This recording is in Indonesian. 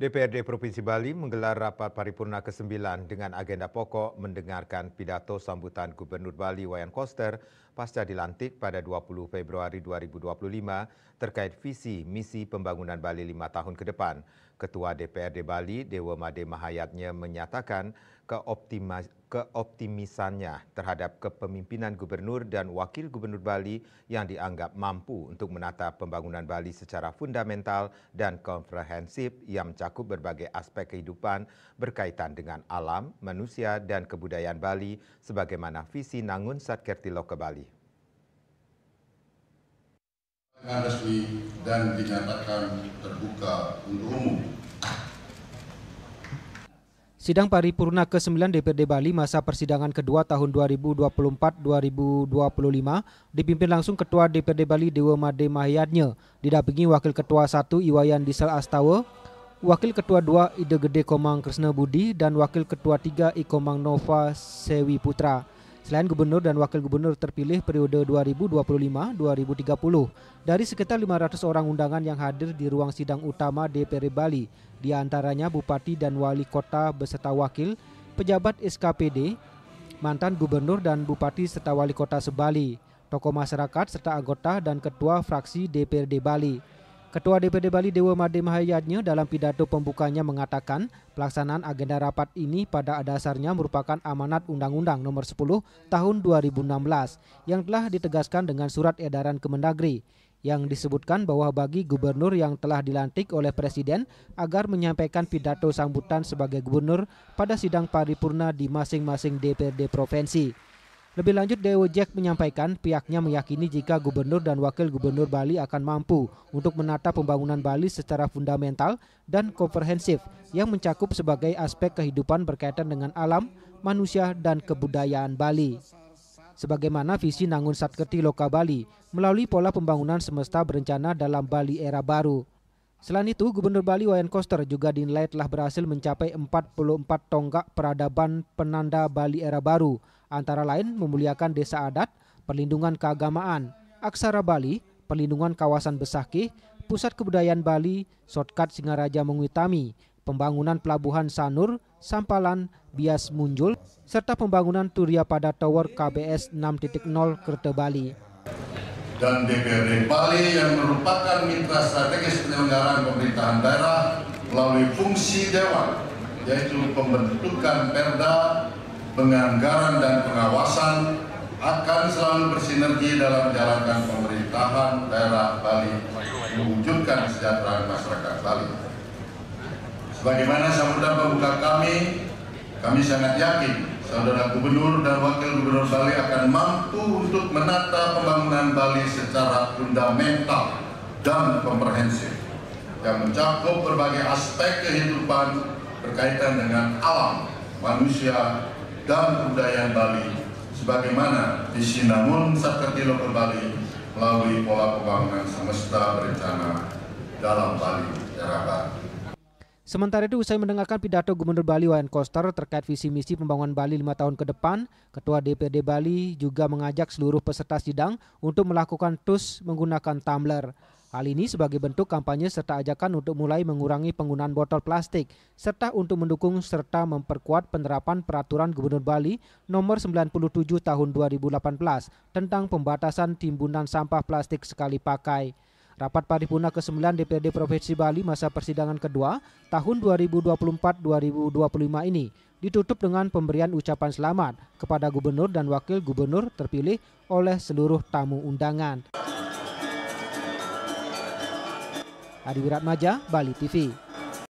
DPRD Provinsi Bali menggelar rapat paripurna ke-9 dengan agenda pokok mendengarkan pidato sambutan Gubernur Bali Wayan Koster pasca dilantik pada 20 Februari 2025 terkait visi misi pembangunan Bali 5 tahun ke depan. Ketua DPRD Bali Dewa Made Mahayatnya menyatakan keoptimisannya terhadap kepemimpinan Gubernur dan Wakil Gubernur Bali yang dianggap mampu untuk menata pembangunan Bali secara fundamental dan komprehensif yang mencakup berbagai aspek kehidupan berkaitan dengan alam, manusia, dan kebudayaan Bali sebagaimana visi Nangun Satkertiloka Bali. Resmi dan dinyatakan terbuka untuk umum. Sidang paripurna ke-9 DPRD Bali masa persidangan kedua tahun 2024-2025 dipimpin langsung Ketua DPRD Bali Dewa Made Mahayatnya, didampingi Wakil Ketua 1 Iwayan Disel Astawa, Wakil Ketua 2 Ide Gede Komang Kresna Budi, dan Wakil Ketua 3 Ikomang Nova Sewi Putra. Selain Gubernur dan Wakil Gubernur terpilih periode 2025-2030, dari sekitar 500 orang undangan yang hadir di ruang sidang utama DPRD Bali, di antaranya Bupati dan Wali Kota beserta Wakil, pejabat SKPD, mantan Gubernur dan Bupati serta Wali Kota Sebali, tokoh masyarakat serta anggota dan Ketua Fraksi DPRD Bali. Ketua DPRD Bali Dewa Made Mahayatnya dalam pidato pembukanya mengatakan pelaksanaan agenda rapat ini pada dasarnya merupakan amanat Undang-Undang Nomor 10 Tahun 2016 yang telah ditegaskan dengan Surat Edaran Kemendagri yang disebutkan bahwa bagi gubernur yang telah dilantik oleh Presiden agar menyampaikan pidato sambutan sebagai gubernur pada sidang paripurna di masing-masing DPRD provinsi. Lebih lanjut, Dewa Jack menyampaikan pihaknya meyakini jika Gubernur dan Wakil Gubernur Bali akan mampu untuk menata pembangunan Bali secara fundamental dan komprehensif yang mencakup sebagai aspek kehidupan berkaitan dengan alam, manusia, dan kebudayaan Bali. Sebagaimana visi Nangun Satkertiloka Bali melalui pola pembangunan semesta berencana dalam Bali era baru. Selain itu, Gubernur Bali Wayan Koster juga dinilai telah berhasil mencapai 44 tonggak peradaban penanda Bali era baru, antara lain memuliakan desa adat, perlindungan keagamaan, aksara Bali, perlindungan kawasan Besakih, pusat kebudayaan Bali, shortcut Singaraja Mengwitami, pembangunan pelabuhan Sanur, Sampalan, Bias Munjul, serta pembangunan Turia Pada Tower KBS 6.0 Kerte Bali. Dan DPRD Bali yang merupakan mitra strategis penyelenggaraan pemerintahan daerah melalui fungsi Dewan, yaitu pembentukan perda, penganggaran dan pengawasan, akan selalu bersinergi dalam menjalankan pemerintahan daerah Bali mewujudkan kesejahteraan masyarakat Bali. Sebagaimana sambutan pembuka kami sangat yakin Saudara Gubernur dan Wakil Gubernur Bali akan mampu untuk menata pembangunan Bali secara fundamental dan komprehensif yang mencakup berbagai aspek kehidupan berkaitan dengan alam, manusia, dan kebudayaan Bali sebagaimana visi Nangun Satkertiloka Bali melalui pola pembangunan semesta berencana dalam Bali era baru. Sementara itu, usai mendengarkan pidato Gubernur Bali Wayan Koster terkait visi misi pembangunan Bali 5 tahun ke depan, Ketua DPRD Bali juga mengajak seluruh peserta sidang untuk melakukan TUS menggunakan tumbler. Hal ini sebagai bentuk kampanye serta ajakan untuk mulai mengurangi penggunaan botol plastik, serta untuk mendukung serta memperkuat penerapan Peraturan Gubernur Bali Nomor 97 Tahun 2018 tentang pembatasan timbunan sampah plastik sekali pakai. Rapat paripurna ke-9 DPRD Provinsi Bali masa persidangan kedua tahun 2024-2025 ini ditutup dengan pemberian ucapan selamat kepada Gubernur dan Wakil Gubernur terpilih oleh seluruh tamu undangan. Adi Wiratmaja, Bali TV.